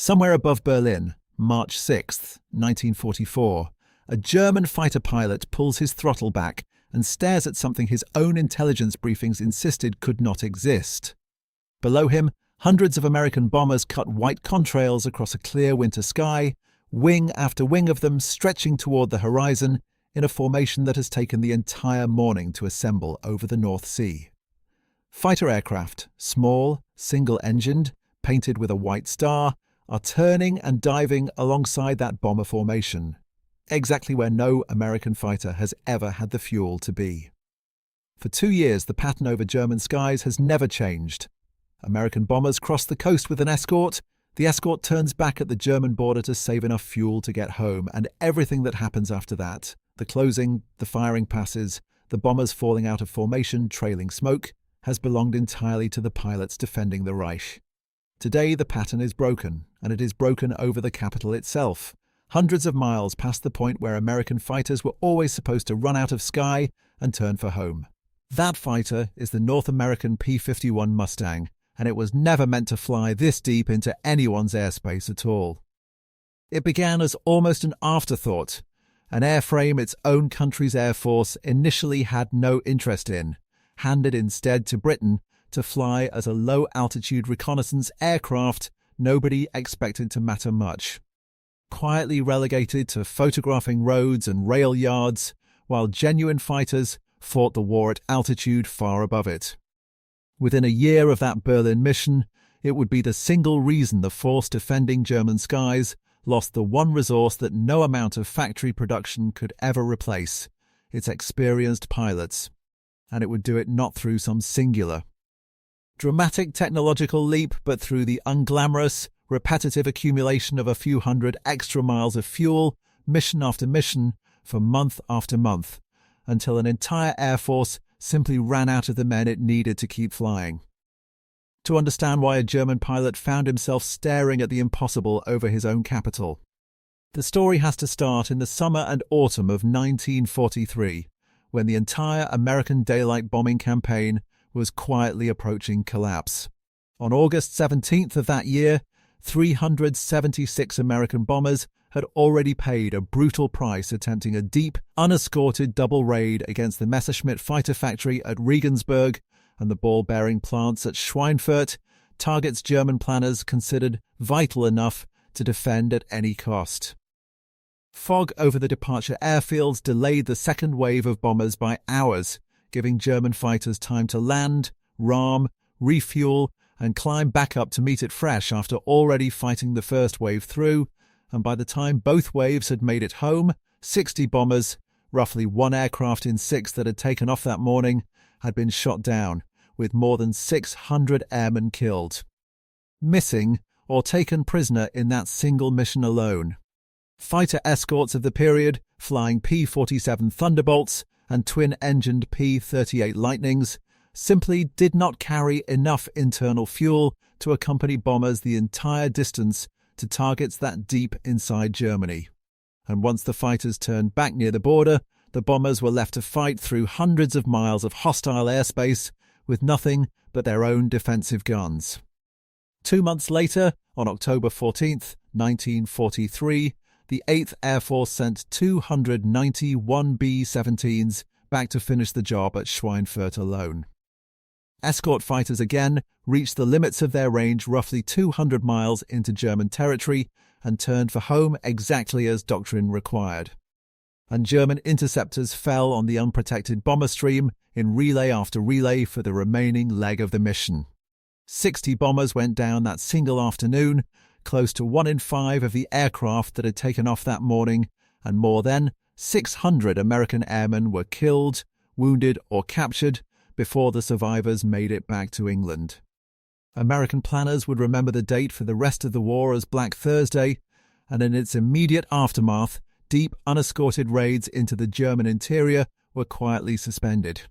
Somewhere above Berlin, March 6, 1944, a German fighter pilot pulls his throttle back and stares at something his own intelligence briefings insisted could not exist. Below him, hundreds of American bombers cut white contrails across a clear winter sky, wing after wing of them stretching toward the horizon in a formation that has taken the entire morning to assemble over the North Sea. Fighter aircraft, small, single-engined, painted with a white star, are turning and diving alongside that bomber formation, exactly where no American fighter has ever had the fuel to be. For 2 years, the pattern over German skies has never changed. American bombers cross the coast with an escort. The escort turns back at the German border to save enough fuel to get home, and everything that happens after that, the closing, the firing passes, the bombers falling out of formation, trailing smoke, has belonged entirely to the pilots defending the Reich. Today, the pattern is broken, and it is broken over the capital itself, hundreds of miles past the point where American fighters were always supposed to run out of sky and turn for home. That fighter is the North American P-51 Mustang, and it was never meant to fly this deep into anyone's airspace at all. It began as almost an afterthought, an airframe its own country's Air Force initially had no interest in, handed instead to Britain to fly as a low-altitude reconnaissance aircraft nobody expected to matter much. Quietly relegated to photographing roads and rail yards, while genuine fighters fought the war at altitude far above it. Within a year of that Berlin mission, it would be the single reason the force defending German skies lost the one resource that no amount of factory production could ever replace, its experienced pilots. And it would do it not through some singular, dramatic technological leap, but through the unglamorous, repetitive accumulation of a few hundred extra miles of fuel, mission after mission, for month after month, until an entire air force simply ran out of the men it needed to keep flying. To understand why a German pilot found himself staring at the impossible over his own capital, the story has to start in the summer and autumn of 1943, when the entire American daylight bombing campaign was quietly approaching collapse. On August 17th of that year, 376 American bombers had already paid a brutal price attempting a deep, unescorted double raid against the Messerschmitt fighter factory at Regensburg and the ball-bearing plants at Schweinfurt, targets German planners considered vital enough to defend at any cost. Fog over the departure airfields delayed the second wave of bombers by hours, giving German fighters time to land, ram, refuel, and climb back up to meet it fresh after already fighting the first wave through, and by the time both waves had made it home, 60 bombers, roughly one aircraft in 6 that had taken off that morning, had been shot down, with more than 600 airmen killed. Missing or taken prisoner in that single mission alone. Fighter escorts of the period, flying P-47 Thunderbolts and twin-engined P-38 Lightnings, simply did not carry enough internal fuel to accompany bombers the entire distance to targets that deep inside Germany. And once the fighters turned back near the border, the bombers were left to fight through hundreds of miles of hostile airspace with nothing but their own defensive guns. 2 months later, on October 14th, 1943, the 8th Air Force sent 291 B-17s back to finish the job at Schweinfurt alone. Escort fighters again reached the limits of their range roughly 200 miles into German territory and turned for home exactly as doctrine required. And German interceptors fell on the unprotected bomber stream in relay after relay for the remaining leg of the mission. 60 bombers went down that single afternoon, close to 1 in 5 of the aircraft that had taken off that morning, and more than 600 American airmen were killed, wounded, or captured before the survivors made it back to England. American planners would remember the date for the rest of the war as Black Thursday, and in its immediate aftermath, deep, unescorted raids into the German interior were quietly suspended.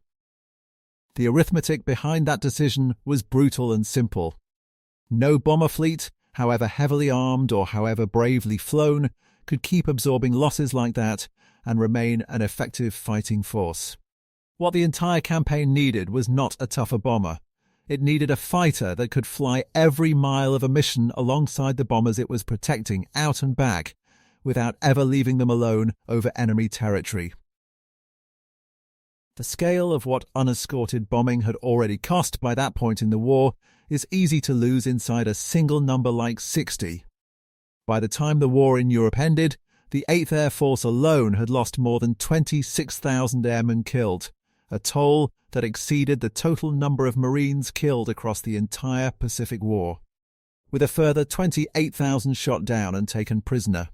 The arithmetic behind that decision was brutal and simple. No bomber fleet, however heavily armed or however bravely flown, could keep absorbing losses like that and remain an effective fighting force. What the entire campaign needed was not a tougher bomber. It needed a fighter that could fly every mile of a mission alongside the bombers it was protecting out and back, without ever leaving them alone over enemy territory. The scale of what unescorted bombing had already cost by that point in the war is easy to lose inside a single number like 60. By the time the war in Europe ended, the 8th Air Force alone had lost more than 26,000 airmen killed, a toll that exceeded the total number of Marines killed across the entire Pacific War, with a further 28,000 shot down and taken prisoner.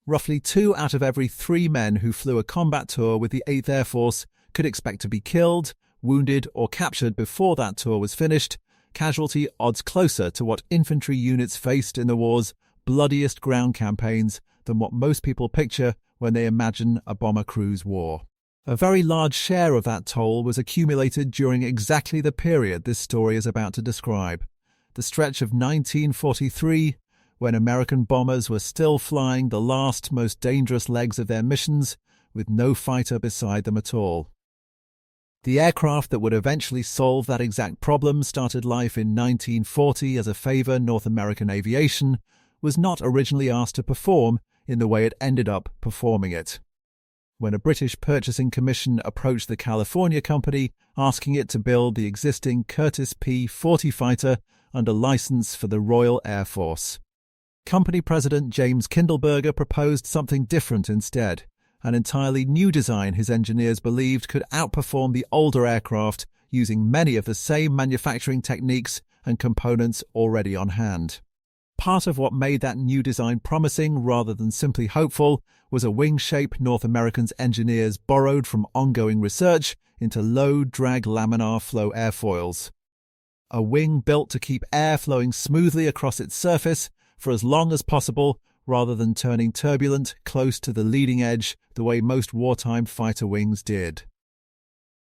Roughly 2 out of every 3 men who flew a combat tour with the 8th Air Force could expect to be killed, wounded, or captured before that tour was finished, casualty odds closer to what infantry units faced in the war's bloodiest ground campaigns than what most people picture when they imagine a bomber cruise war. A very large share of that toll was accumulated during exactly the period this story is about to describe, the stretch of 1943, when American bombers were still flying the last, most dangerous legs of their missions with no fighter beside them at all. The aircraft that would eventually solve that exact problem started life in 1940 as a favour North American Aviation was not originally asked to perform in the way it ended up performing it. When a British purchasing commission approached the California Company asking it to build the existing Curtiss P-40 fighter under licence for the Royal Air Force. Company President James Kindleberger proposed something different instead, an entirely new design his engineers believed could outperform the older aircraft using many of the same manufacturing techniques and components already on hand. Part of what made that new design promising rather than simply hopeful was a wing shape North American's engineers borrowed from ongoing research into low-drag laminar flow airfoils. A wing built to keep air flowing smoothly across its surface for as long as possible rather than turning turbulent close to the leading edge the way most wartime fighter wings did.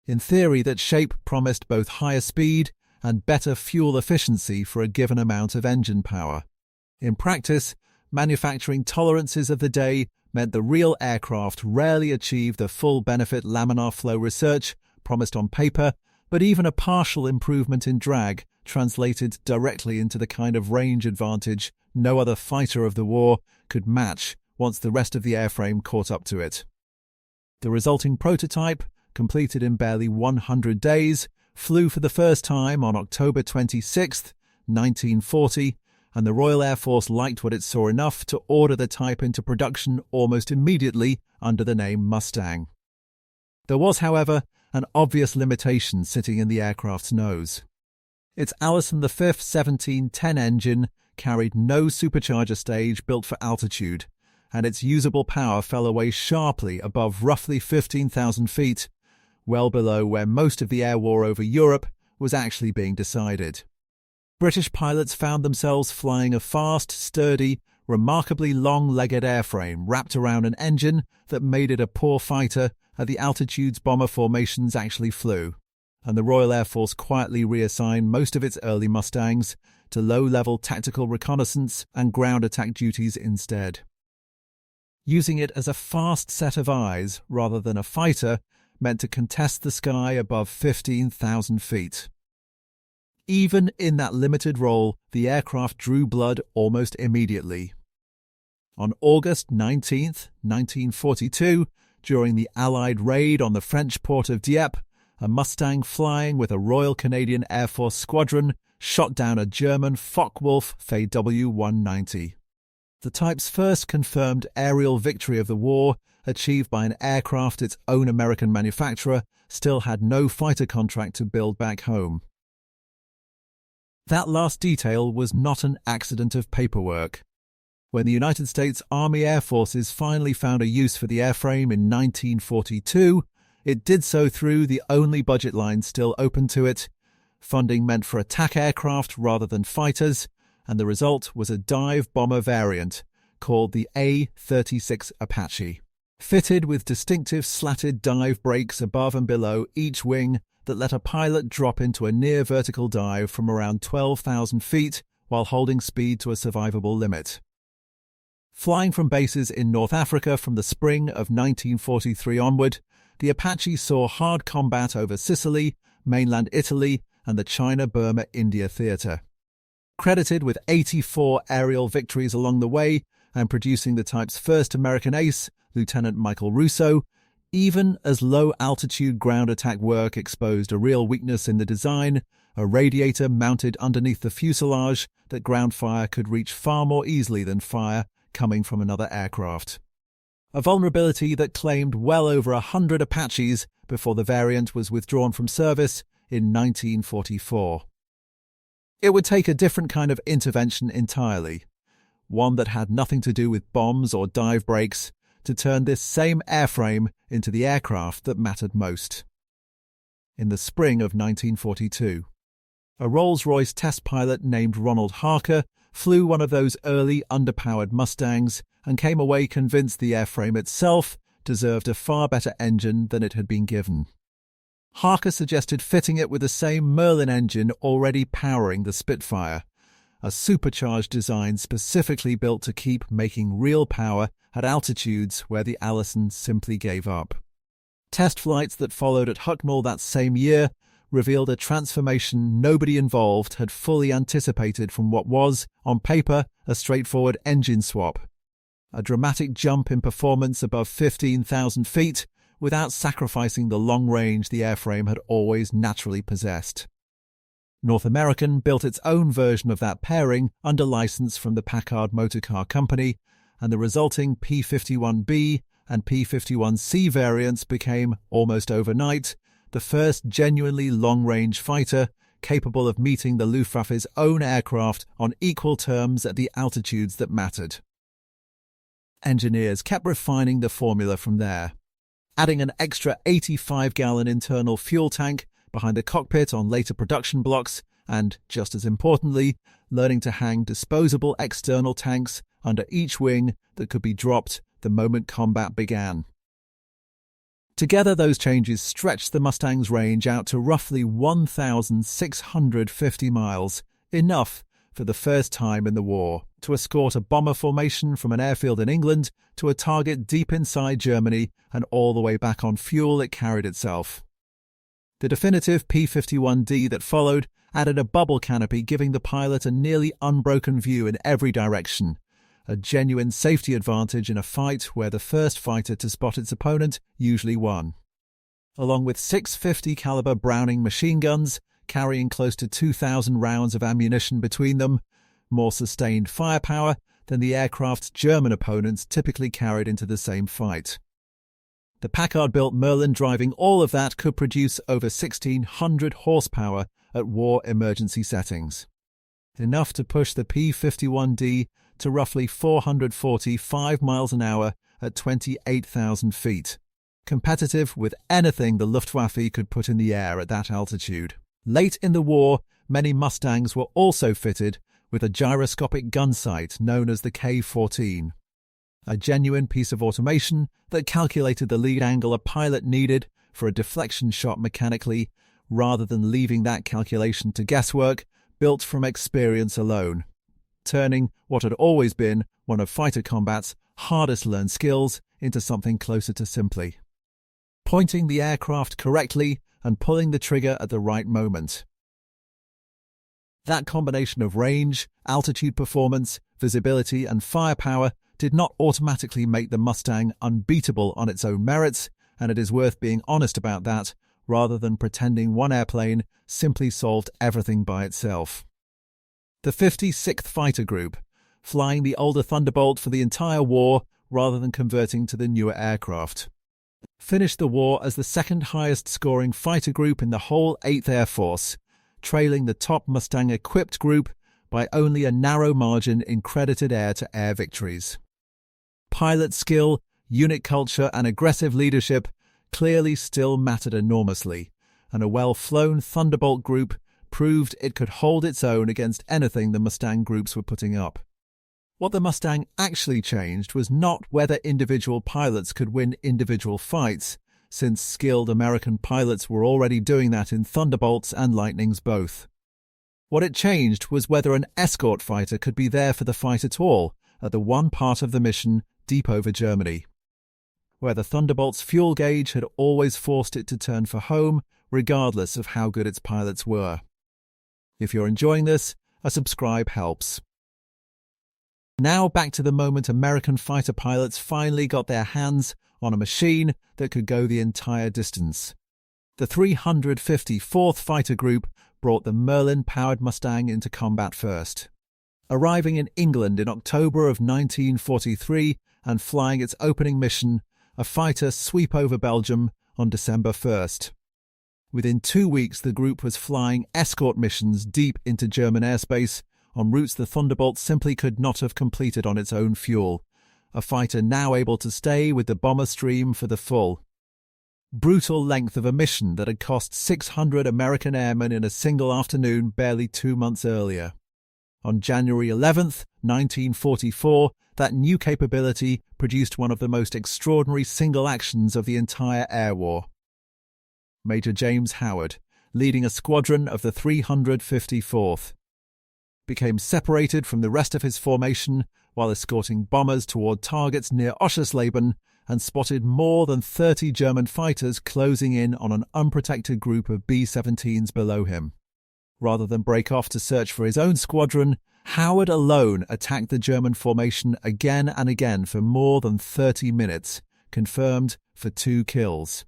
In theory, that shape promised both higher speed and better fuel efficiency for a given amount of engine power. In practice, manufacturing tolerances of the day meant the real aircraft rarely achieved the full benefit laminar flow research promised on paper, but even a partial improvement in drag translated directly into the kind of range advantage no other fighter of the war could match once the rest of the airframe caught up to it. The resulting prototype, completed in barely 100 days, flew for the first time on October 26, 1940, and the Royal Air Force liked what it saw enough to order the type into production almost immediately under the name Mustang. There was, however, an obvious limitation sitting in the aircraft's nose. Its Allison V 1710 engine carried no supercharger stage built for altitude, and its usable power fell away sharply above roughly 15,000 feet, well below where most of the air war over Europe was actually being decided. British pilots found themselves flying a fast, sturdy, remarkably long-legged airframe wrapped around an engine that made it a poor fighter at the altitudes bomber formations actually flew, and the Royal Air Force quietly reassigned most of its early Mustangs to low-level tactical reconnaissance and ground attack duties instead. Using it as a fast set of eyes rather than a fighter meant to contest the sky above 15,000 feet. Even in that limited role, the aircraft drew blood almost immediately. On August 19, 1942, during the Allied raid on the French port of Dieppe, a Mustang flying with a Royal Canadian Air Force squadron shot down a German Focke-Wulf FW-190. The type's first confirmed aerial victory of the war, achieved by an aircraft its own American manufacturer, still had no fighter contract to build back home. That last detail was not an accident of paperwork. When the United States Army Air Forces finally found a use for the airframe in 1942, it did so through the only budget line still open to it, funding meant for attack aircraft rather than fighters, and the result was a dive bomber variant called the A-36 Apache, fitted with distinctive slatted dive brakes above and below each wing that let a pilot drop into a near-vertical dive from around 12,000 feet while holding speed to a survivable limit. Flying from bases in North Africa from the spring of 1943 onward, the Apache saw hard combat over Sicily, mainland Italy, and the China-Burma-India Theatre. Credited with 84 aerial victories along the way and producing the type's first American ace, Lieutenant Michael Russo, even as low-altitude ground attack work exposed a real weakness in the design, a radiator mounted underneath the fuselage that ground fire could reach far more easily than fire coming from another aircraft. A vulnerability that claimed well over 100 Apaches before the variant was withdrawn from service in 1944. It would take a different kind of intervention entirely, one that had nothing to do with bombs or dive breaks, to turn this same airframe into the aircraft that mattered most. In the spring of 1942, a Rolls-Royce test pilot named Ronald Harker flew one of those early underpowered Mustangs and came away convinced the airframe itself deserved a far better engine than it had been given. Harker suggested fitting it with the same Merlin engine already powering the Spitfire, a supercharged design specifically built to keep making real power at altitudes where the Allison simply gave up. Test flights that followed at Hucknall that same year revealed a transformation nobody involved had fully anticipated from what was, on paper, a straightforward engine swap. A dramatic jump in performance above 15,000 feet without sacrificing the long range the airframe had always naturally possessed. North American built its own version of that pairing under license from the Packard Motor Car Company, and the resulting P-51B and P-51C variants became, almost overnight, the first genuinely long-range fighter capable of meeting the Luftwaffe's own aircraft on equal terms at the altitudes that mattered. Engineers kept refining the formula from there, adding an extra 85-gallon internal fuel tank behind the cockpit on later production blocks and, just as importantly, learning to hang disposable external tanks under each wing that could be dropped the moment combat began. Together, those changes stretched the Mustang's range out to roughly 1,650 miles, enough for the first time in the war to escort a bomber formation from an airfield in England to a target deep inside Germany and all the way back on fuel it carried itself. The definitive P-51D that followed added a bubble canopy giving the pilot a nearly unbroken view in every direction, a genuine safety advantage in a fight where the first fighter to spot its opponent usually won. Along with 650 caliber Browning machine guns, carrying close to 2,000 rounds of ammunition between them, more sustained firepower than the aircraft's German opponents typically carried into the same fight. The Packard-built Merlin driving all of that could produce over 1,600 horsepower at war emergency settings, enough to push the P-51D to roughly 445 miles an hour at 28,000 feet, competitive with anything the Luftwaffe could put in the air at that altitude. Late in the war, many Mustangs were also fitted with a gyroscopic gun sight known as the K-14, a genuine piece of automation that calculated the lead angle a pilot needed for a deflection shot mechanically, rather than leaving that calculation to guesswork built from experience alone, turning what had always been one of fighter combat's hardest-learned skills into something closer to simply pointing the aircraft correctly and pulling the trigger at the right moment. That combination of range, altitude performance, visibility and firepower did not automatically make the Mustang unbeatable on its own merits, and it is worth being honest about that, rather than pretending one airplane simply solved everything by itself. The 56th Fighter Group, flying the older Thunderbolt for the entire war rather than converting to the newer aircraft, finished the war as the second highest scoring fighter group in the whole 8th Air Force, trailing the top Mustang-equipped group by only a narrow margin in credited air-to-air victories. Pilot skill, unit culture and aggressive leadership clearly still mattered enormously, and a well-flown Thunderbolt group proved it could hold its own against anything the Mustang groups were putting up. What the Mustang actually changed was not whether individual pilots could win individual fights, since skilled American pilots were already doing that in Thunderbolts and Lightnings both. What it changed was whether an escort fighter could be there for the fight at all at the one part of the mission deep over Germany, where the Thunderbolt's fuel gauge had always forced it to turn for home, regardless of how good its pilots were. If you're enjoying this, a subscribe helps. Now back to the moment American fighter pilots finally got their hands on a machine that could go the entire distance. The 354th Fighter Group brought the Merlin-powered Mustang into combat first. Arriving in England in October of 1943 and flying its opening mission, a fighter sweep over Belgium on December 1st. Within 2 weeks, the group was flying escort missions deep into German airspace on routes the Thunderbolt simply could not have completed on its own fuel, a fighter now able to stay with the bomber stream for the full. Brutal length of a mission that had cost 600 American airmen in a single afternoon barely 2 months earlier. On January 11th, 1944, that new capability produced one of the most extraordinary single actions of the entire air war. Major James Howard, leading a squadron of the 354th, became separated from the rest of his formation while escorting bombers toward targets near Oschersleben and spotted more than 30 German fighters closing in on an unprotected group of B-17s below him. Rather than break off to search for his own squadron, Howard alone attacked the German formation again and again for more than 30 minutes, confirmed for 2 kills.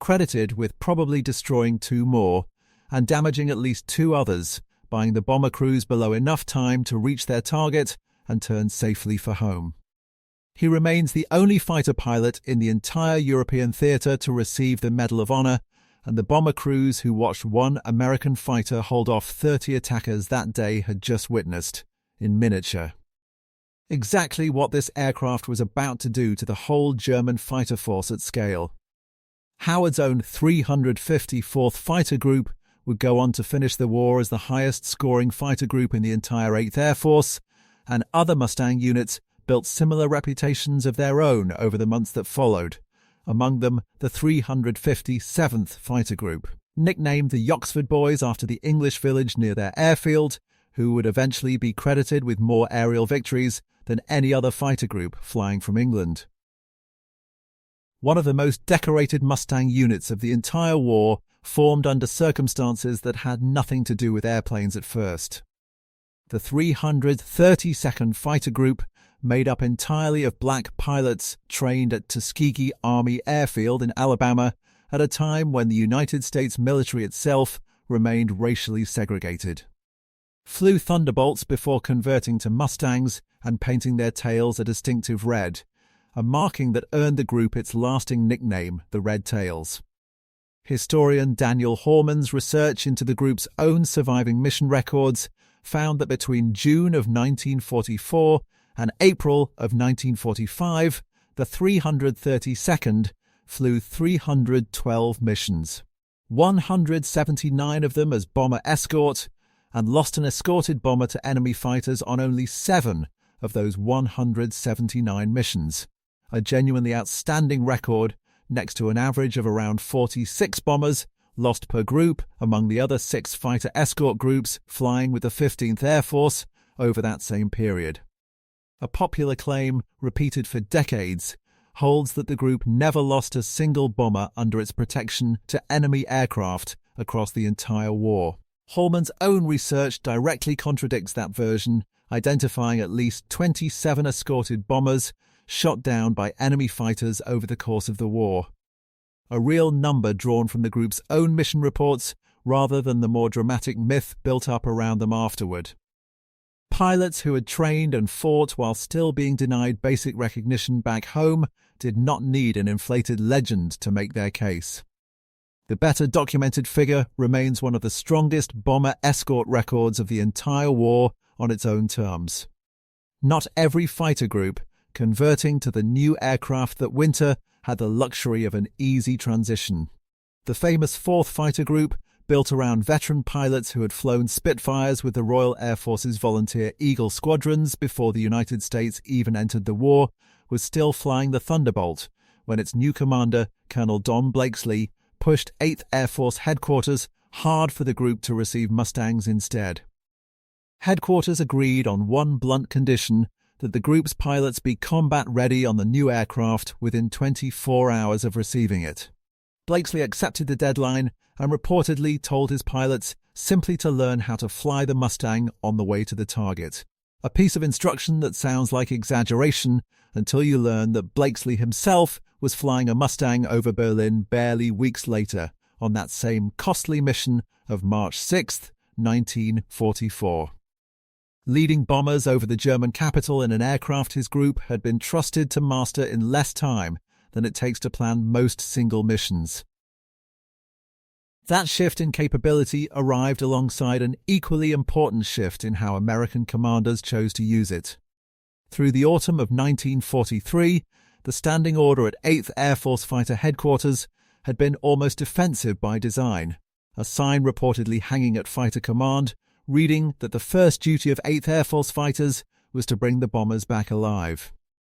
Credited with probably destroying 2 more and damaging at least 2 others, buying the bomber crews below enough time to reach their target and turn safely for home. He remains the only fighter pilot in the entire European theatre to receive the Medal of Honor, and the bomber crews who watched one American fighter hold off 30 attackers that day had just witnessed, in miniature. Exactly what this aircraft was about to do to the whole German fighter force at scale. Howard's own 354th Fighter Group would go on to finish the war as the highest-scoring fighter group in the entire 8th Air Force, and other Mustang units built similar reputations of their own over the months that followed, among them the 357th Fighter Group, nicknamed the Yoxford Boys after the English village near their airfield, who would eventually be credited with more aerial victories than any other fighter group flying from England. One of the most decorated Mustang units of the entire war, formed under circumstances that had nothing to do with airplanes at first. The 332nd Fighter Group, made up entirely of black pilots trained at Tuskegee Army Airfield in Alabama at a time when the United States military itself remained racially segregated. Flew Thunderbolts before converting to Mustangs and painting their tails a distinctive red, a marking that earned the group its lasting nickname, the Red Tails. Historian Daniel Horman's research into the group's own surviving mission records found that between June of 1944 and April of 1945, the 332nd flew 312 missions, 179 of them as bomber escort, and lost an escorted bomber to enemy fighters on only 7 of those 179 missions, a genuinely outstanding record next to an average of around 46 bombers lost per group among the other 6 fighter escort groups flying with the 15th Air Force over that same period. A popular claim, repeated for decades, holds that the group never lost a single bomber under its protection to enemy aircraft across the entire war. Holman's own research directly contradicts that version, identifying at least 27 escorted bombers shot down by enemy fighters over the course of the war. A real number drawn from the group's own mission reports rather than the more dramatic myth built up around them afterward. Pilots who had trained and fought while still being denied basic recognition back home did not need an inflated legend to make their case. The better documented figure remains one of the strongest bomber escort records of the entire war on its own terms. Not every fighter group converting to the new aircraft that winter had the luxury of an easy transition. The famous 4th Fighter Group, built around veteran pilots who had flown Spitfires with the Royal Air Force's volunteer Eagle squadrons before the United States even entered the war, was still flying the Thunderbolt when its new commander, Colonel Don Blakeslee, pushed 8th Air Force Headquarters hard for the group to receive Mustangs instead. Headquarters agreed on one blunt condition: that the group's pilots be combat ready on the new aircraft within 24 hours of receiving it. Blakeslee accepted the deadline and reportedly told his pilots simply to learn how to fly the Mustang on the way to the target. A piece of instruction that sounds like exaggeration until you learn that Blakeslee himself was flying a Mustang over Berlin barely weeks later on that same costly mission of March 6, 1944. Leading bombers over the German capital in an aircraft his group had been trusted to master in less time than it takes to plan most single missions. That shift in capability arrived alongside an equally important shift in how American commanders chose to use it. Through the autumn of 1943, the standing order at 8th Air Force Fighter Headquarters had been almost defensive by design, a sign reportedly hanging at Fighter Command, reading that the first duty of 8th Air Force fighters was to bring the bombers back alive,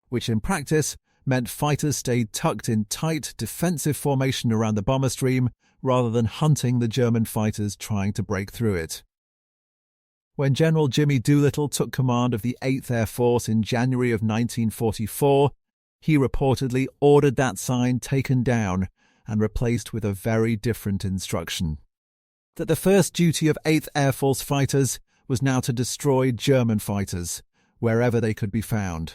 which in practice meant fighters stayed tucked in tight defensive formation around the bomber stream rather than hunting the German fighters trying to break through it. When General Jimmy Doolittle took command of the 8th Air Force in January of 1944, he reportedly ordered that sign taken down and replaced with a very different instruction: that the first duty of 8th Air Force fighters was now to destroy German fighters, wherever they could be found.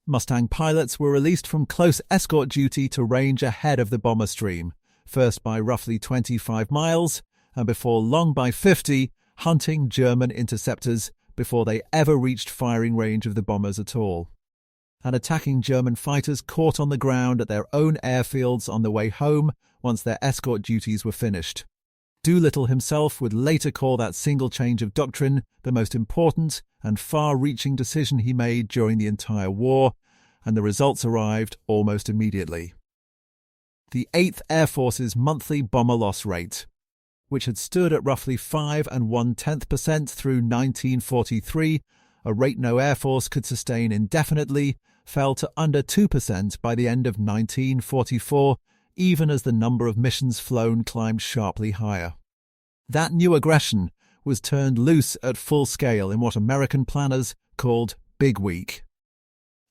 Mustang pilots were released from close escort duty to range ahead of the bomber stream, first by roughly 25 miles, and before long by 50, hunting German interceptors before they ever reached firing range of the bombers at all, and attacking German fighters caught on the ground at their own airfields on the way home once their escort duties were finished. Doolittle himself would later call that single change of doctrine the most important and far-reaching decision he made during the entire war, and the results arrived almost immediately. The 8th Air Force's monthly bomber loss rate, which had stood at roughly 5 1/10% through 1943, a rate no Air Force could sustain indefinitely, fell to under 2% by the end of 1944, even as the number of missions flown climbed sharply higher. That new aggression was turned loose at full scale in what American planners called Big Week.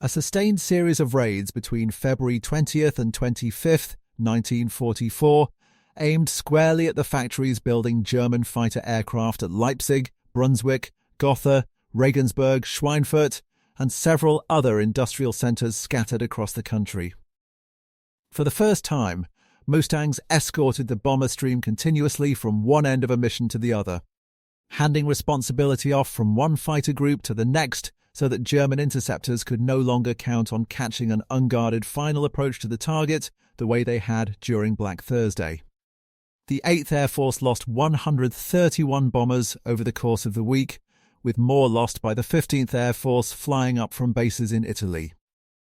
A sustained series of raids between February 20th and 25th, 1944, aimed squarely at the factories building German fighter aircraft at Leipzig, Brunswick, Gotha, Regensburg, Schweinfurt, and several other industrial centres scattered across the country. For the first time, Mustangs escorted the bomber stream continuously from one end of a mission to the other, handing responsibility off from one fighter group to the next so that German interceptors could no longer count on catching an unguarded final approach to the target the way they had during Black Thursday. The 8th Air Force lost 131 bombers over the course of the week, with more lost by the 15th Air Force flying up from bases in Italy.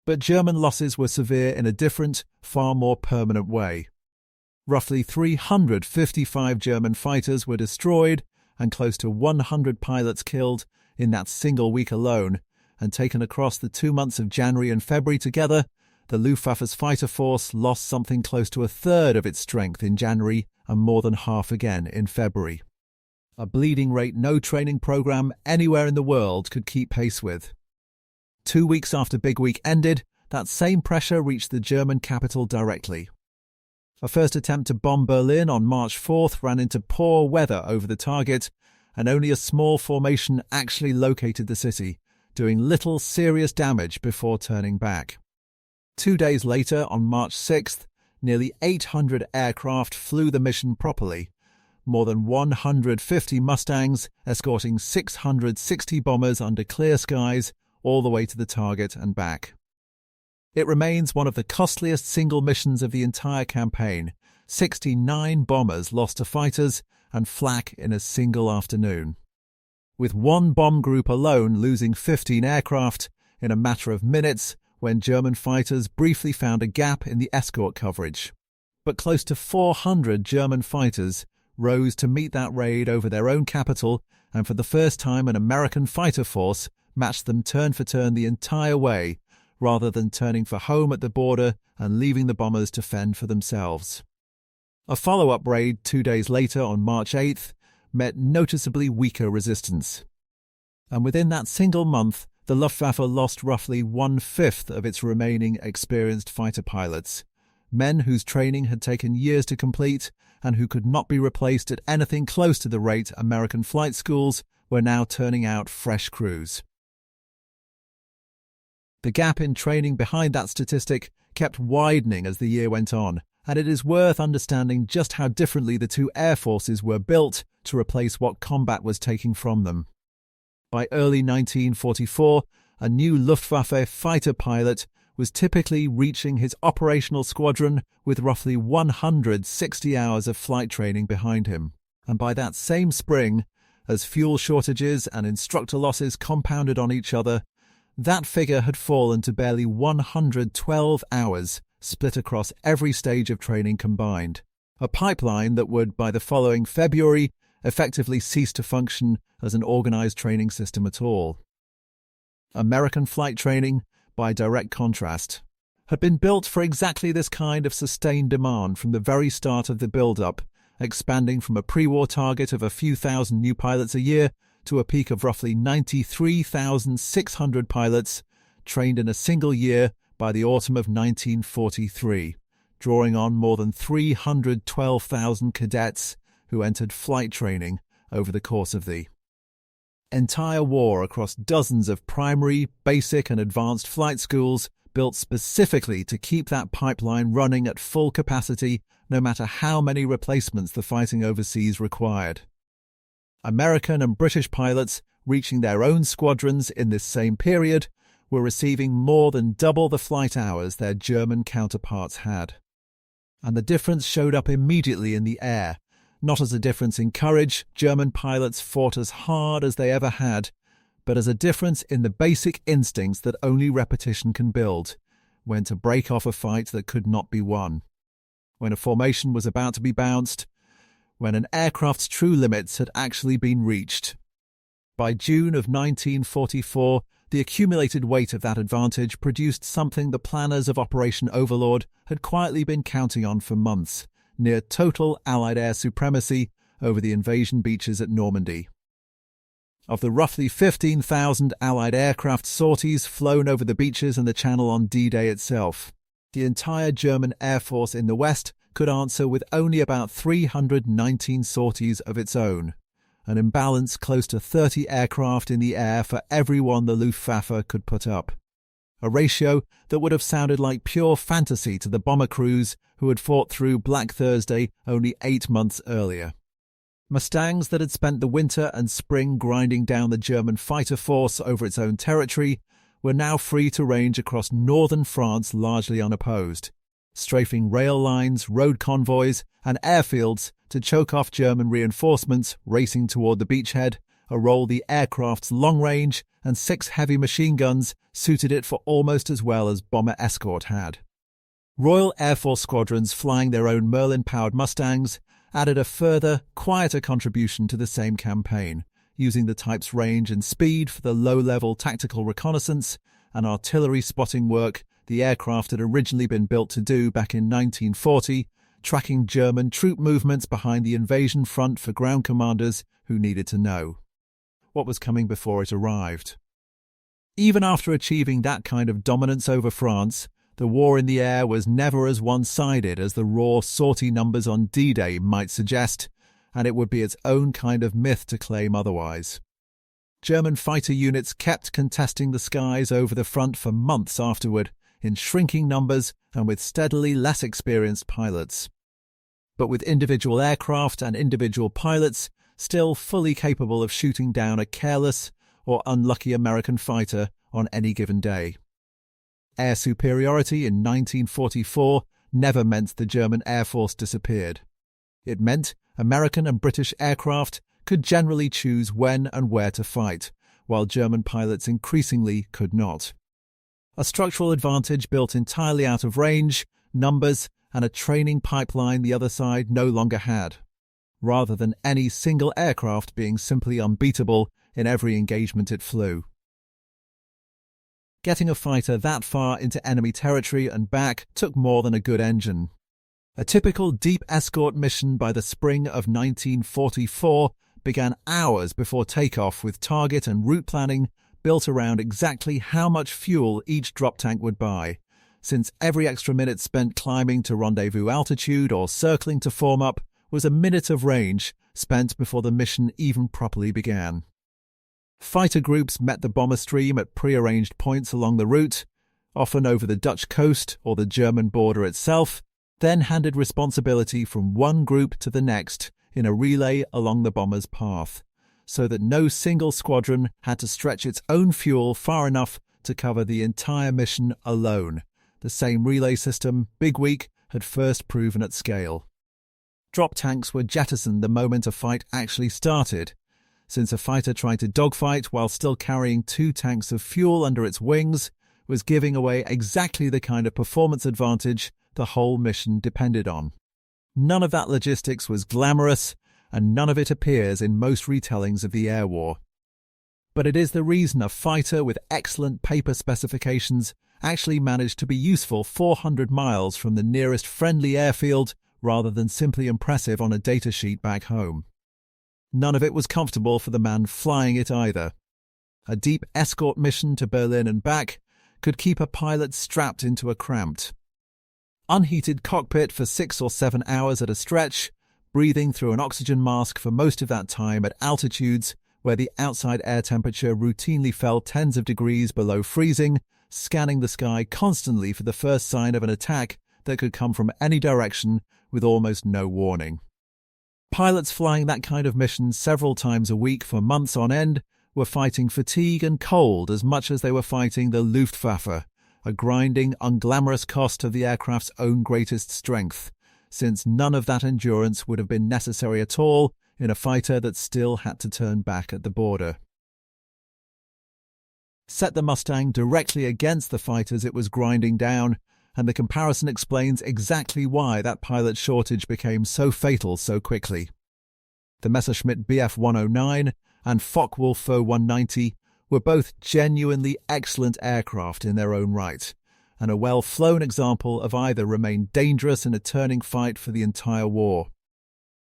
But German losses were severe in a different, far more permanent way. Roughly 355 German fighters were destroyed and close to 100 pilots killed in that single week alone, and taken across the 2 months of January and February together, the Luftwaffe's fighter force lost something close to a third of its strength in January and more than half again in February. A bleeding rate no training program anywhere in the world could keep pace with. 2 weeks after Big Week ended, that same pressure reached the German capital directly. A first attempt to bomb Berlin on March 4th ran into poor weather over the target, and only a small formation actually located the city, doing little serious damage before turning back. 2 days later, on March 6th, nearly 800 aircraft flew the mission properly, more than 150 Mustangs escorting 660 bombers under clear skies all the way to the target and back. It remains one of the costliest single missions of the entire campaign, 69 bombers lost to fighters and flak in a single afternoon, with one bomb group alone losing 15 aircraft in a matter of minutes when German fighters briefly found a gap in the escort coverage. But close to 400 German fighters rose to meet that raid over their own capital, and for the first time an American fighter force matched them turn for turn the entire way, rather than turning for home at the border and leaving the bombers to fend for themselves. A follow-up raid 2 days later on March 8th met noticeably weaker resistance. And within that single month, the Luftwaffe lost roughly 1/5 of its remaining experienced fighter pilots, men whose training had taken years to complete and who could not be replaced at anything close to the rate American flight schools were now turning out fresh crews. The gap in training behind that statistic kept widening as the year went on, and it is worth understanding just how differently the two air forces were built to replace what combat was taking from them. By early 1944, a new Luftwaffe fighter pilot was typically reaching his operational squadron with roughly 160 hours of flight training behind him. And by that same spring, as fuel shortages and instructor losses compounded on each other, that figure had fallen to barely 112 hours, split across every stage of training combined. A pipeline that would, by the following February, effectively cease to function as an organized training system at all. American flight training, by direct contrast, had been built for exactly this kind of sustained demand from the very start of the build-up, expanding from a pre-war target of a few thousand new pilots a year to a peak of roughly 93,600 pilots trained in a single year by the autumn of 1943, drawing on more than 312,000 cadets who entered flight training over the course of the entire war across dozens of primary, basic and advanced flight schools built specifically to keep that pipeline running at full capacity no matter how many replacements the fighting overseas required. American and British pilots reaching their own squadrons in this same period were receiving more than double the flight hours their German counterparts had. And the difference showed up immediately in the air. Not as a difference in courage, German pilots fought as hard as they ever had, but as a difference in the basic instincts that only repetition can build, when to break off a fight that could not be won, when a formation was about to be bounced, when an aircraft's true limits had actually been reached. By June of 1944, the accumulated weight of that advantage produced something the planners of Operation Overlord had quietly been counting on for months, near total Allied air supremacy over the invasion beaches at Normandy. Of the roughly 15,000 Allied aircraft sorties flown over the beaches and the Channel on D-Day itself, the entire German Air Force in the West could answer with only about 319 sorties of its own, an imbalance close to 30 aircraft in the air for every one the Luftwaffe could put up. A ratio that would have sounded like pure fantasy to the bomber crews who had fought through Black Thursday only 8 months earlier. Mustangs that had spent the winter and spring grinding down the German fighter force over its own territory were now free to range across northern France largely unopposed, strafing rail lines, road convoys and airfields to choke off German reinforcements racing toward the beachhead, a role the aircraft's long range and 6 heavy machine guns suited it for almost as well as bomber escort had. Royal Air Force squadrons flying their own Merlin-powered Mustangs added a further, quieter contribution to the same campaign, using the type's range and speed for the low-level tactical reconnaissance and artillery spotting work the aircraft had originally been built to do back in 1940, tracking German troop movements behind the invasion front for ground commanders who needed to know what was coming before it arrived. Even after achieving that kind of dominance over France, the war in the air was never as one-sided as the raw sortie numbers on D-Day might suggest, and it would be its own kind of myth to claim otherwise. German fighter units kept contesting the skies over the front for months afterward, in shrinking numbers and with steadily less experienced pilots. But with individual aircraft and individual pilots still fully capable of shooting down a careless or unlucky American fighter on any given day. Air superiority in 1944 never meant the German Air Force disappeared. It meant American and British aircraft could generally choose when and where to fight, while German pilots increasingly could not. A structural advantage built entirely out of range, numbers, and a training pipeline the other side no longer had, rather than any single aircraft being simply unbeatable in every engagement it flew. Getting a fighter that far into enemy territory and back took more than a good engine. A typical deep escort mission by the spring of 1944 began hours before takeoff with target and route planning built around exactly how much fuel each drop tank would buy, since every extra minute spent climbing to rendezvous altitude or circling to form up was a minute of range spent before the mission even properly began. Fighter groups met the bomber stream at prearranged points along the route, often over the Dutch coast or the German border itself, then handed responsibility from one group to the next in a relay along the bomber's path, so that no single squadron had to stretch its own fuel far enough to cover the entire mission alone. The same relay system Big Week had first proven at scale. Drop tanks were jettisoned the moment a fight actually started, since a fighter trying to dogfight while still carrying 2 tanks of fuel under its wings was giving away exactly the kind of performance advantage the whole mission depended on. None of that logistics was glamorous, and none of it appears in most retellings of the air war. But it is the reason a fighter with excellent paper specifications actually managed to be useful 400 miles from the nearest friendly airfield rather than simply impressive on a datasheet back home. None of it was comfortable for the man flying it either. A deep escort mission to Berlin and back could keep a pilot strapped into a cramped, unheated cockpit for 6 or 7 hours at a stretch, breathing through an oxygen mask for most of that time at altitudes where the outside air temperature routinely fell tens of degrees below freezing, scanning the sky constantly for the first sign of an attack that could come from any direction with almost no warning. Pilots flying that kind of mission several times a week for months on end were fighting fatigue and cold as much as they were fighting the Luftwaffe, a grinding, unglamorous cost of the aircraft's own greatest strength, since none of that endurance would have been necessary at all in a fighter that still had to turn back at the border. Set the Mustang directly against the fighters it was grinding down, and the comparison explains exactly why that pilot shortage became so fatal so quickly. The Messerschmitt Bf 109 and Focke-Wulf 190 were both genuinely excellent aircraft in their own right, and a well-flown example of either remained dangerous in a turning fight for the entire war.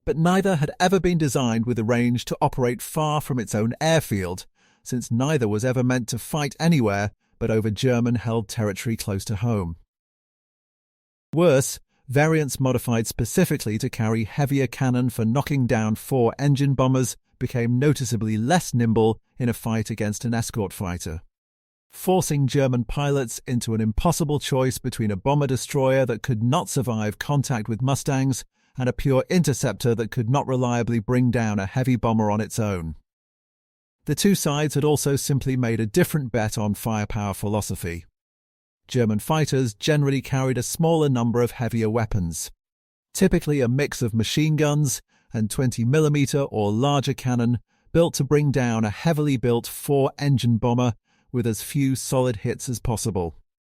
But neither had ever been designed with a range to operate far from its own airfield, since neither was ever meant to fight anywhere but over German-held territory close to home. Worse, variants modified specifically to carry heavier cannon for knocking down 4 engine bombers became noticeably less nimble in a fight against an escort fighter, forcing German pilots into an impossible choice between a bomber-destroyer that could not survive contact with Mustangs and a pure interceptor that could not reliably bring down a heavy bomber on its own. The two sides had also simply made a different bet on firepower philosophy. German fighters generally carried a smaller number of heavier weapons, typically a mix of machine guns and 20mm or larger cannon built to bring down a heavily built 4-engine bomber with as few solid hits as possible.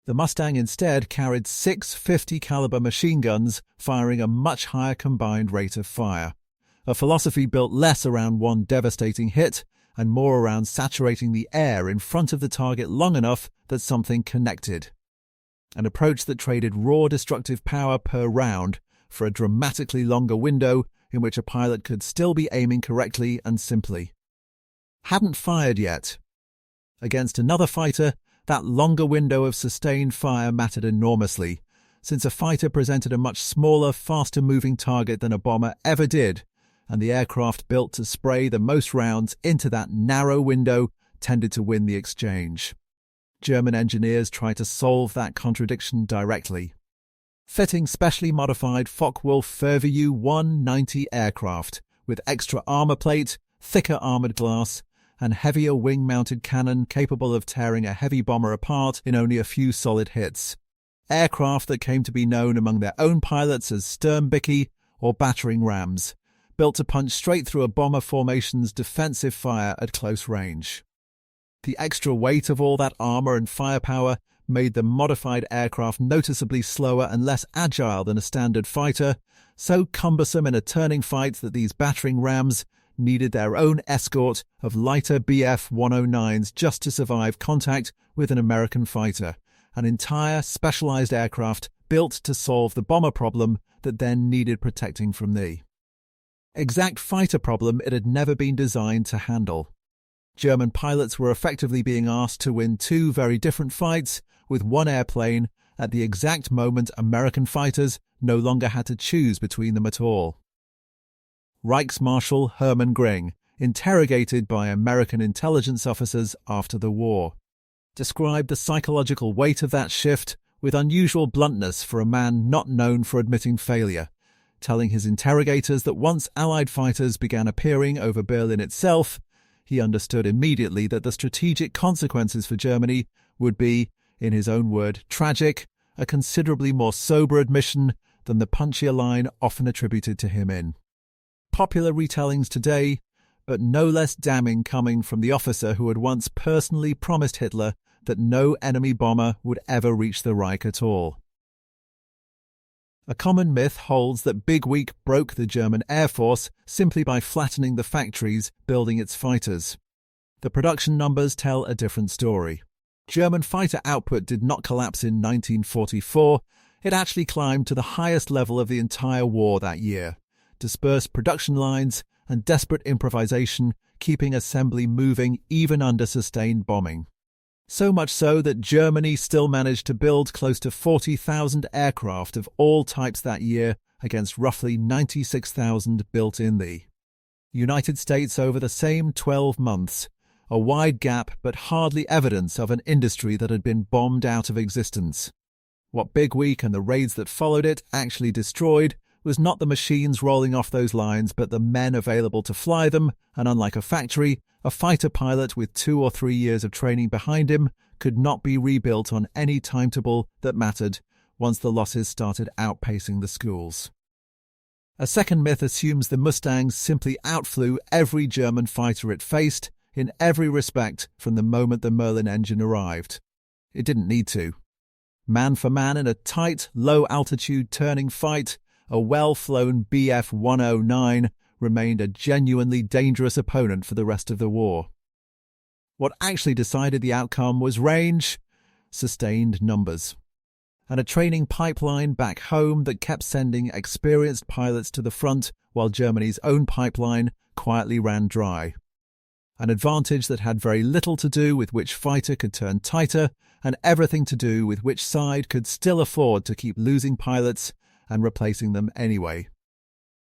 The Mustang instead carried 6 50 caliber machine guns firing a much higher combined rate of fire, a philosophy built less around one devastating hit and more around saturating the air in front of the target long enough that something connected. An approach that traded raw destructive power per round for a dramatically longer window in which a pilot could still be aiming correctly and simply. Hadn't fired yet. Against another fighter, that longer window of sustained fire mattered enormously, since a fighter presented a much smaller, faster-moving target than a bomber ever did, and the aircraft built to spray the most rounds into that narrow window tended to win the exchange. German engineers tried to solve that contradiction directly, fitting specially modified Focke-Wulf Fairview 190 aircraft with extra armor plate, thicker armored glass, and heavier wing-mounted cannon capable of tearing a heavy bomber apart in only a few solid hits. Aircraft that came to be known among their own pilots as Sturmbicke or battering rams, built to punch straight through a bomber formation's defensive fire at close range. The extra weight of all that armor and firepower made the modified aircraft noticeably slower and less agile than a standard fighter, so cumbersome in a turning fight that these battering rams needed their own escort of lighter Bf 109s just to survive contact with an American fighter, an entire specialized aircraft built to solve the bomber problem that then needed protecting from the exact fighter problem it had never been designed to handle. German pilots were effectively being asked to win 2 very different fights with one airplane at the exact moment American fighters no longer had to choose between them at all. Reichsmarshal Hermann Göring, interrogated by American intelligence officers after the war, described the psychological weight of that shift with unusual bluntness for a man not known for admitting failure, telling his interrogators that once Allied fighters began appearing over Berlin itself, he understood immediately that the strategic consequences for Germany would be, in his own word, tragic, a considerably more sober admission than the punchier line often attributed to him in. Popular retellings today, but no less damning coming from the officer who had once personally promised Hitler that no enemy bomber would ever reach the Reich at all. A common myth holds that Big Week broke the German Air Force simply by flattening the factories building its fighters. The production numbers tell a different story. German fighter output did not collapse in 1944, it actually climbed to the highest level of the entire war that year. Dispersed production lines and desperate improvisation keeping assembly moving even under sustained bombing. So much so that Germany still managed to build close to 40,000 aircraft of all types that year against roughly 96,000 built in the United States over the same 12 months, a wide gap but hardly evidence of an industry that had been bombed out of existence. What Big Week and the raids that followed it actually destroyed was not the machines rolling off those lines but the men available to fly them, and unlike a factory, a fighter pilot with 2 or 3 years of training behind him could not be rebuilt on any timetable that mattered once the losses started outpacing the schools. A second myth assumes the Mustangs simply outflew every German fighter it faced in every respect from the moment the Merlin engine arrived. It didn't need to. Man for man in a tight, low-altitude turning fight, a well-flown Bf 109 remained a genuinely dangerous opponent for the rest of the war. What actually decided the outcome was range, sustained numbers, and a training pipeline back home that kept sending experienced pilots to the front while Germany's own pipeline quietly ran dry. An advantage that had very little to do with which fighter could turn tighter and everything to do with which side could still afford to keep losing pilots and replacing them anyway.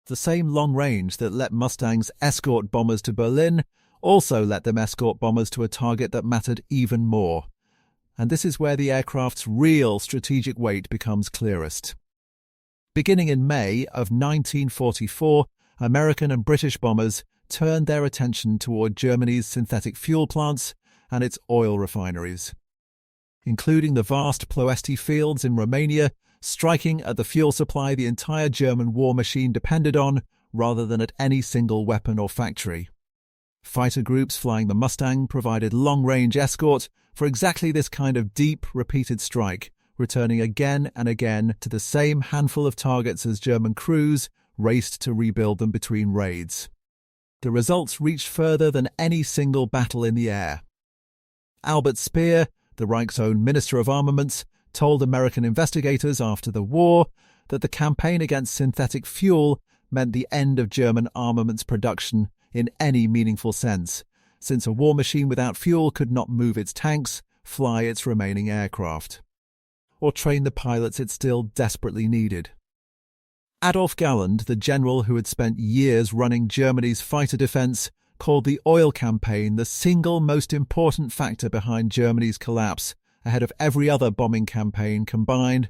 The same long range that let Mustangs escort bombers to Berlin also let them escort bombers to a target that mattered even more. And this is where the aircraft's real strategic weight becomes clearest. Beginning in May of 1944, American and British bombers turned their attention toward Germany's synthetic fuel plants and its oil refineries, including the vast Ploesti fields in Romania, striking at the fuel supply the entire German war machine depended on rather than at any single weapon or factory. Fighter groups flying the Mustang provided long-range escort for exactly this kind of deep, repeated strike, returning again and again to the same handful of targets as German crews raced to rebuild them between raids. The results reached further than any single battle in the air. Albert Speer, the Reich's own Minister of Armaments, told American investigators after the war that the campaign against synthetic fuel meant the end of German armaments production in any meaningful sense, since a war machine without fuel could not move its tanks, fly its remaining aircraft, or train the pilots it still desperately needed. Adolf Galland, the general who had spent years running Germany's fighter defense, called the oil campaign the single most important factor behind Germany's collapse, ahead of every other bombing campaign combined,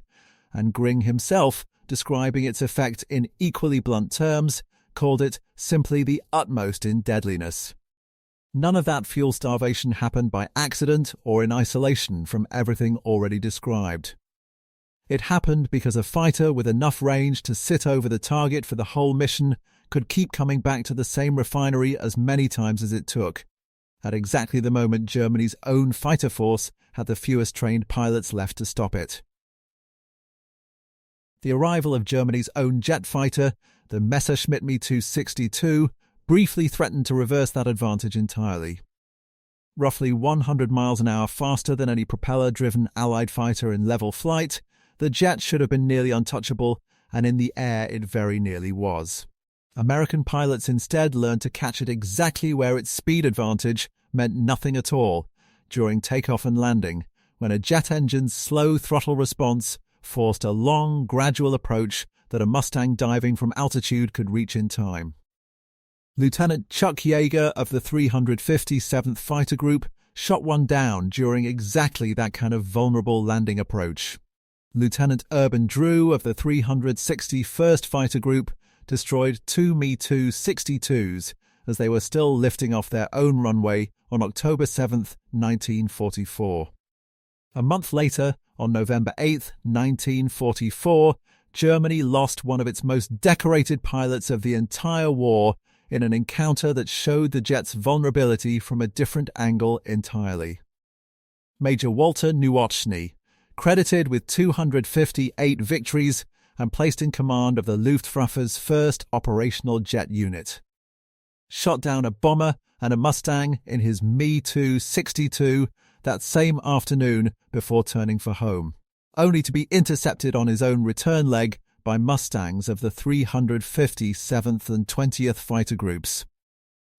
and Göring himself, describing its effect in equally blunt terms, called it simply the utmost in deadliness. None of that fuel starvation happened by accident or in isolation from everything already described. It happened because a fighter with enough range to sit over the target for the whole mission could keep coming back to the same refinery as many times as it took, at exactly the moment Germany's own fighter force had the fewest trained pilots left to stop it. The arrival of Germany's own jet fighter, the Messerschmitt Me 262, briefly threatened to reverse that advantage entirely. Roughly 100 miles an hour faster than any propeller-driven Allied fighter in level flight, the jet should have been nearly untouchable, and in the air it very nearly was. American pilots instead learned to catch it exactly where its speed advantage meant nothing at all, during takeoff and landing, when a jet engine's slow throttle response forced a long, gradual approach that a Mustang diving from altitude could reach in time. Lieutenant Chuck Yeager of the 357th Fighter Group shot one down during exactly that kind of vulnerable landing approach. Lieutenant Urban Drew of the 361st Fighter Group destroyed two Me-2 62s as they were still lifting off their own runway on October 7, 1944. A month later, on November 8, 1944, Germany lost one of its most decorated pilots of the entire war in an encounter that showed the jet's vulnerability from a different angle entirely. Major Walter Nowotny, credited with 258 victories and placed in command of the Luftwaffe's first operational jet unit, shot down a bomber and a Mustang in his Me-2 62 that same afternoon before turning for home, only to be intercepted on his own return leg by Mustangs of the 357th and 20th Fighter Groups.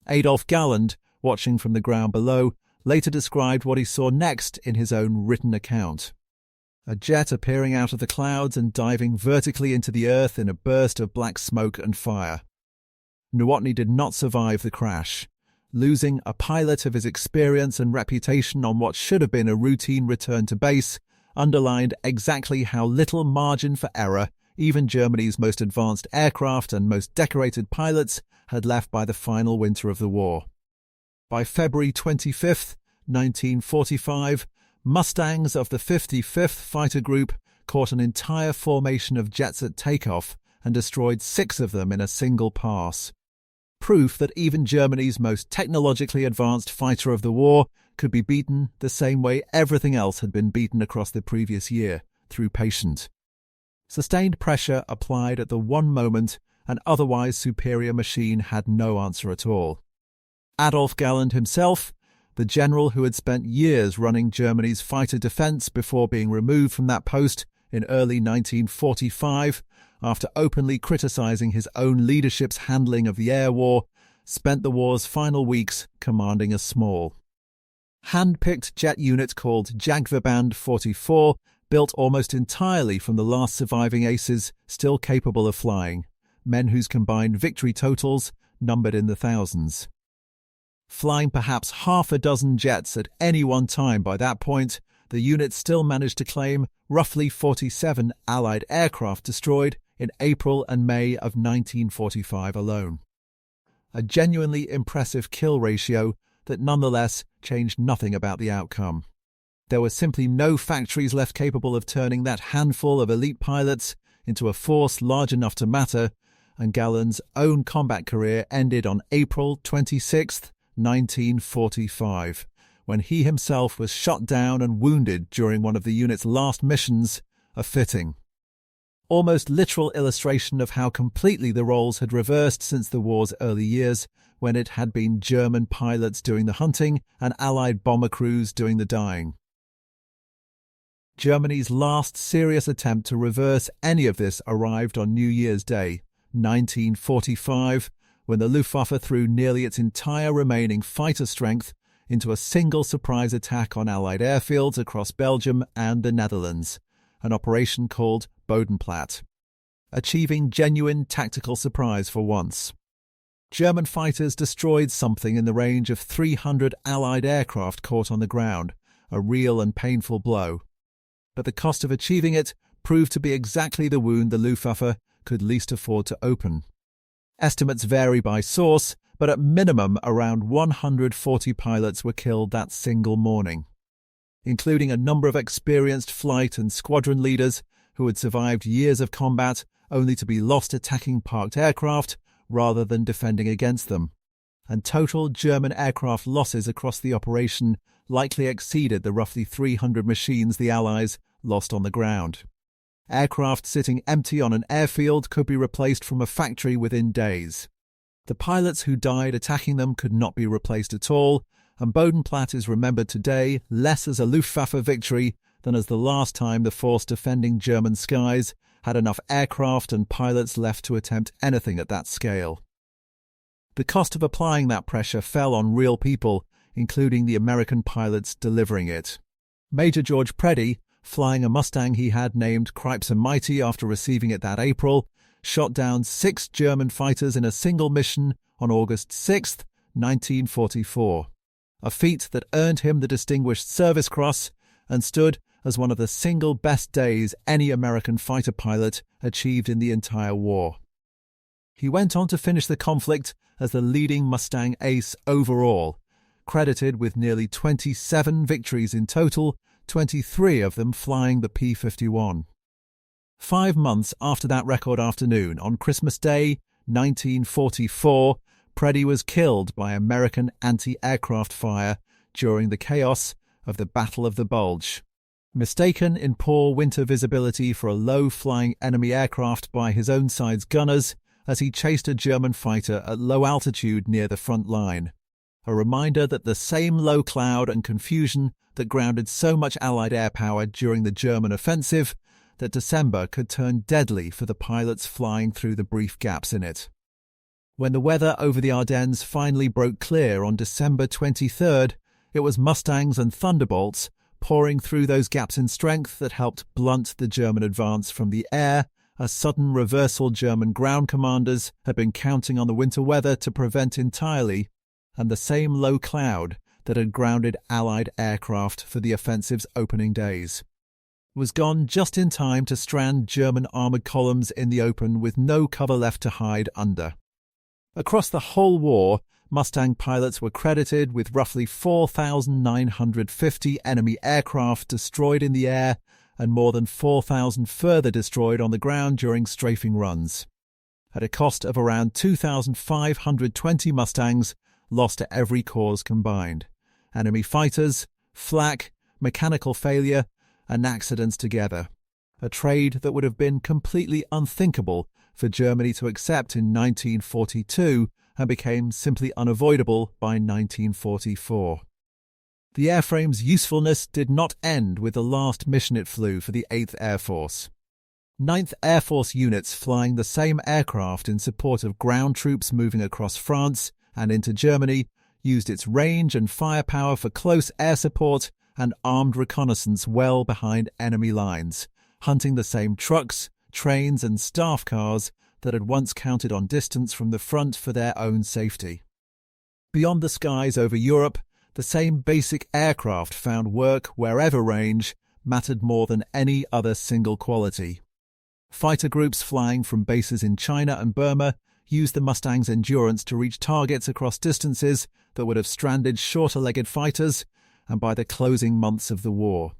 Adolf Galland, watching from the ground below, later described what he saw next in his own written account. A jet appearing out of the clouds and diving vertically into the earth in a burst of black smoke and fire. Nowotny did not survive the crash, losing a pilot of his experience and reputation on what should have been a routine return to base, underlined exactly how little margin for error even Germany's most advanced aircraft and most decorated pilots had left by the final winter of the war. By February 25, 1945, Mustangs of the 55th Fighter Group caught an entire formation of jets at takeoff and destroyed 6 of them in a single pass. Proof that even Germany's most technologically advanced fighter of the war could be beaten the same way everything else had been beaten across the previous year, through patience. Sustained pressure applied at the one moment an otherwise superior machine had no answer at all. Adolf Galland himself, the general who had spent years running Germany's fighter defence before being removed from that post in early 1945, after openly criticising his own leadership's handling of the air war, spent the war's final weeks commanding a small, hand-picked jet unit called Jagdverband 44, built almost entirely from the last surviving aces still capable of flying, men whose combined victory totals numbered in the thousands. Flying perhaps half a dozen jets at any one time by that point, the unit still managed to claim roughly 47 Allied aircraft destroyed in April and May of 1945 alone. A genuinely impressive kill ratio that nonetheless changed nothing about the outcome. There were simply no factories left capable of turning that handful of elite pilots into a force large enough to matter, and Galland's own combat career ended on April 26, 1945, when he himself was shot down and wounded during one of the unit's last missions, a fitting, almost literal illustration of how completely the roles had reversed since the war's early years, when it had been German pilots doing the hunting and Allied bomber crews doing the dying. Germany's last serious attempt to reverse any of this arrived on New Year's Day, 1945, when the Luftwaffe threw nearly its entire remaining fighter strength into a single surprise attack on Allied airfields across Belgium and the Netherlands, an operation called Bodenplatte, achieving genuine tactical surprise for once. German fighters destroyed something in the range of 300 Allied aircraft caught on the ground, a real and painful blow. But the cost of achieving it proved to be exactly the wound the Luftwaffe could least afford to open. Estimates vary by source, but at minimum around 140 pilots were killed that single morning, including a number of experienced flight and squadron leaders who had survived years of combat only to be lost attacking parked aircraft rather than defending against them, and total German aircraft losses across the operation likely exceeded the roughly 300 machines the Allies lost on the ground. Aircraft sitting empty on an airfield could be replaced from a factory within days. The pilots who died attacking them could not be replaced at all, and Bodenplatte is remembered today less as a Luftwaffe victory than as the last time the force defending German skies had enough aircraft and pilots left to attempt anything at that scale. The cost of applying that pressure fell on real people, including the American pilots delivering it. Major George Preddy, flying a Mustang he had named Cripes A'Mighty after receiving it that April, shot down 6 German fighters in a single mission on August 6, 1944, a feat that earned him the Distinguished Service Cross and stood as one of the single best days any American fighter pilot achieved in the entire war. He went on to finish the conflict as the leading Mustang ace overall, credited with nearly 27 victories in total, 23 of them flying the P-51. 5 months after that record afternoon, on Christmas Day, 1944, Preddy was killed by American anti-aircraft fire during the chaos of the Battle of the Bulge. Mistaken in poor winter visibility for a low-flying enemy aircraft by his own side's gunners as he chased a German fighter at low altitude near the front line. A reminder that the same low cloud and confusion that grounded so much Allied air power during the German offensive, that December could turn deadly for the pilots flying through the brief gaps in it. When the weather over the Ardennes finally broke clear on December 23rd, it was Mustangs and Thunderbolts pouring through those gaps in strength that helped blunt the German advance from the air, a sudden reversal German ground commanders had been counting on the winter weather to prevent entirely, and the same low cloud that had grounded Allied aircraft for the offensive's opening days was gone just in time to strand German armoured columns in the open with no cover left to hide under. Across the whole war, Mustang pilots were credited with roughly 4,950 enemy aircraft destroyed in the air and more than 4,000 further destroyed on the ground during strafing runs, at a cost of around 2,520 Mustangs lost to every cause combined: enemy fighters, flak, mechanical failure, and accidents together, a trade that would have been completely unthinkable for Germany to accept in 1942 and became simply unavoidable by 1944. The airframe's usefulness did not end with the last mission it flew for the 8th Air Force. 9th Air Force units flying the same aircraft in support of ground troops moving across France and into Germany used its range and firepower for close air support and armed reconnaissance well behind enemy lines, hunting the same trucks, trains and staff cars that had once counted on distance from the front for their own safety. Beyond the skies over Europe, the same basic aircraft found work wherever range mattered more than any other single quality. Fighter groups flying from bases in China and Burma used the Mustang's endurance to reach targets across distances that would have stranded shorter-legged fighters, and by the closing months of the war,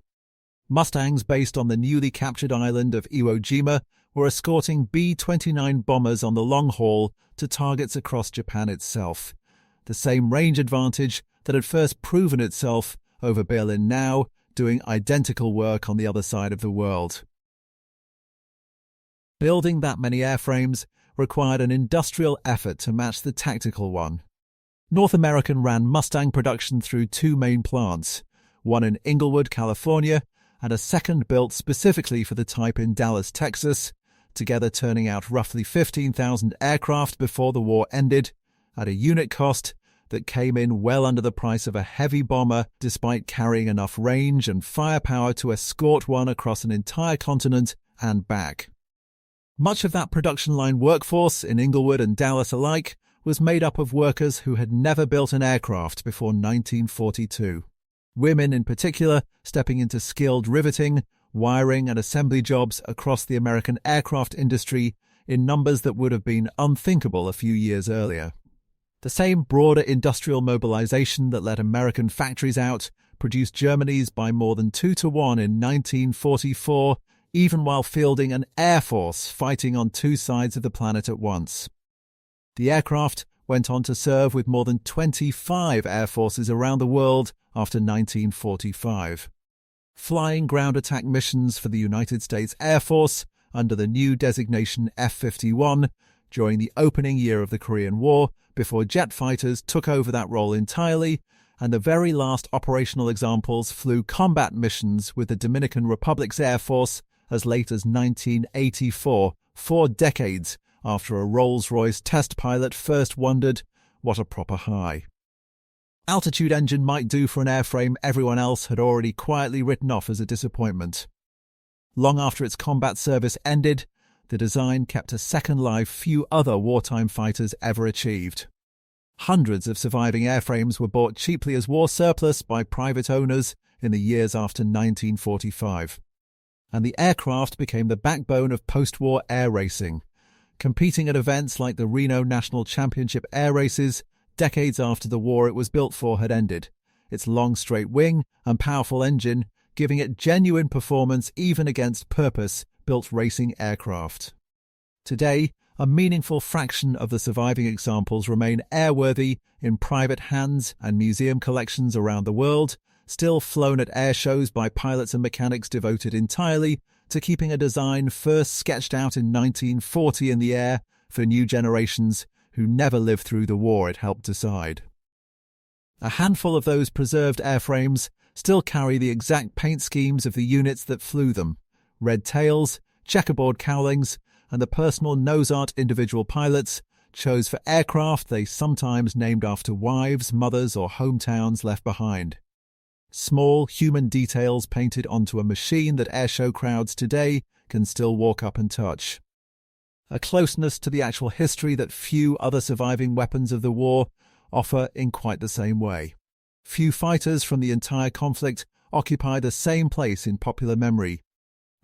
Mustangs based on the newly captured island of Iwo Jima were escorting B-29 bombers on the long haul to targets across Japan itself, the same range advantage that had first proven itself over Berlin, now doing identical work on the other side of the world. Building that many airframes required an industrial effort to match the tactical one. North American ran Mustang production through 2 main plants, one in Inglewood, California, and a second built specifically for the type in Dallas, Texas, together turning out roughly 15,000 aircraft before the war ended, at a unit cost that came in well under the price of a heavy bomber, despite carrying enough range and firepower to escort one across an entire continent and back. Much of that production line workforce in Inglewood and Dallas alike was made up of workers who had never built an aircraft before 1942. Women in particular stepping into skilled riveting, wiring and assembly jobs across the American aircraft industry in numbers that would have been unthinkable a few years earlier. The same broader industrial mobilization that let American factories out produced Germany's by more than 2-to-1 in 1944, even while fielding an air force fighting on 2 sides of the planet at once. The aircraft went on to serve with more than 25 air forces around the world after 1945. Flying ground attack missions for the United States Air Force under the new designation F-51 during the opening year of the Korean War, before jet fighters took over that role entirely, and the very last operational examples flew combat missions with the Dominican Republic's Air Force as late as 1984, 4 decades after a Rolls-Royce test pilot first wondered what a proper high. Altitude engine might do for an airframe everyone else had already quietly written off as a disappointment. Long after its combat service ended, the design kept a second life few other wartime fighters ever achieved. Hundreds of surviving airframes were bought cheaply as war surplus by private owners in the years after 1945. And the aircraft became the backbone of post-war air racing, competing at events like the Reno National Championship air races decades after the war it was built for had ended, its long straight wing and powerful engine giving it genuine performance even against purpose-built racing aircraft. Today, a meaningful fraction of the surviving examples remain airworthy in private hands and museum collections around the world, still flown at air shows by pilots and mechanics devoted entirely to keeping a design first sketched out in 1940 in the air for new generations who never lived through the war it helped decide. A handful of those preserved airframes still carry the exact paint schemes of the units that flew them: red tails, checkerboard cowlings, and the personal nose art individual pilots chose for aircraft they sometimes named after wives, mothers, or hometowns left behind. Small human details painted onto a machine that airshow crowds today can still walk up and touch. A closeness to the actual history that few other surviving weapons of the war offer in quite the same way. Few fighters from the entire conflict occupy the same place in popular memory,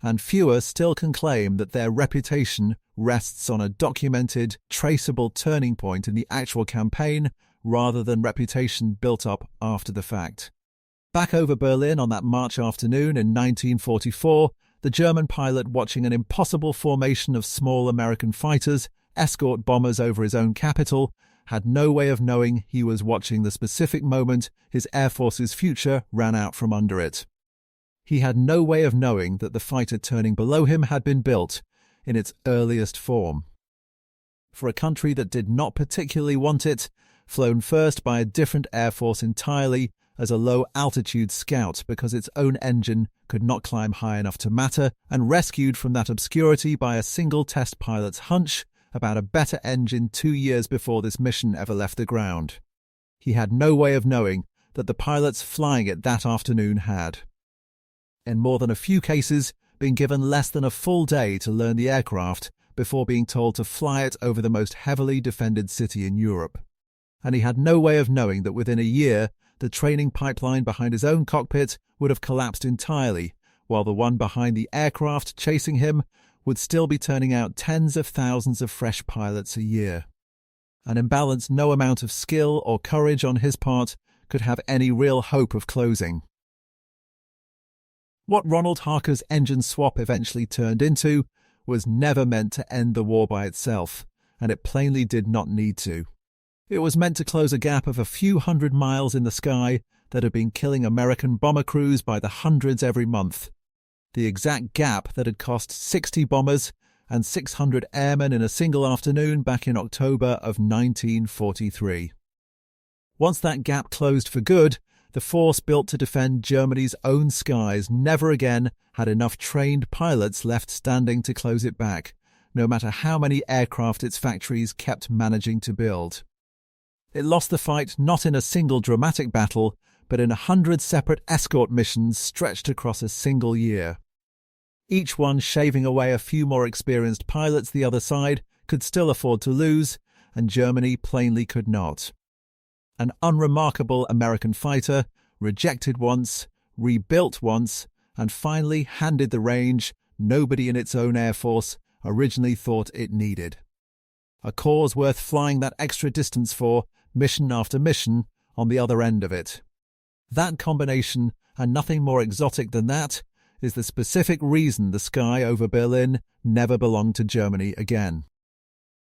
and fewer still can claim that their reputation rests on a documented, traceable turning point in the actual campaign rather than reputation built up after the fact. Back over Berlin on that March afternoon in 1944, the German pilot watching an impossible formation of small American fighters escort bombers over his own capital had no way of knowing he was watching the specific moment his Air Force's future ran out from under it. He had no way of knowing that the fighter turning below him had been built in its earliest form. For a country that did not particularly want it, flown first by a different Air Force entirely as a low-altitude scout because its own engine could not climb high enough to matter, and rescued from that obscurity by a single test pilot's hunch about a better engine 2 years before this mission ever left the ground. He had no way of knowing that the pilots flying it that afternoon had, in more than a few cases, been given less than a full day to learn the aircraft before being told to fly it over the most heavily defended city in Europe. And he had no way of knowing that within a year the training pipeline behind his own cockpit would have collapsed entirely, while the one behind the aircraft chasing him would still be turning out tens of thousands of fresh pilots a year. An imbalance no amount of skill or courage on his part could have any real hope of closing. What Ronald Harker's engine swap eventually turned into was never meant to end the war by itself, and it plainly did not need to. It was meant to close a gap of a few hundred miles in the sky that had been killing American bomber crews by the hundreds every month. The exact gap that had cost 60 bombers and 600 airmen in a single afternoon back in October of 1943. Once that gap closed for good, the force built to defend Germany's own skies never again had enough trained pilots left standing to close it back, no matter how many aircraft its factories kept managing to build. It lost the fight not in a single dramatic battle, but in 100 separate escort missions stretched across a single year. Each one shaving away a few more experienced pilots the other side could still afford to lose, and Germany plainly could not. An unremarkable American fighter, rejected once, rebuilt once, and finally handed the range nobody in its own Air Force originally thought it needed. A cause worth flying that extra distance for, mission after mission, on the other end of it. That combination, and nothing more exotic than that, is the specific reason the sky over Berlin never belonged to Germany again.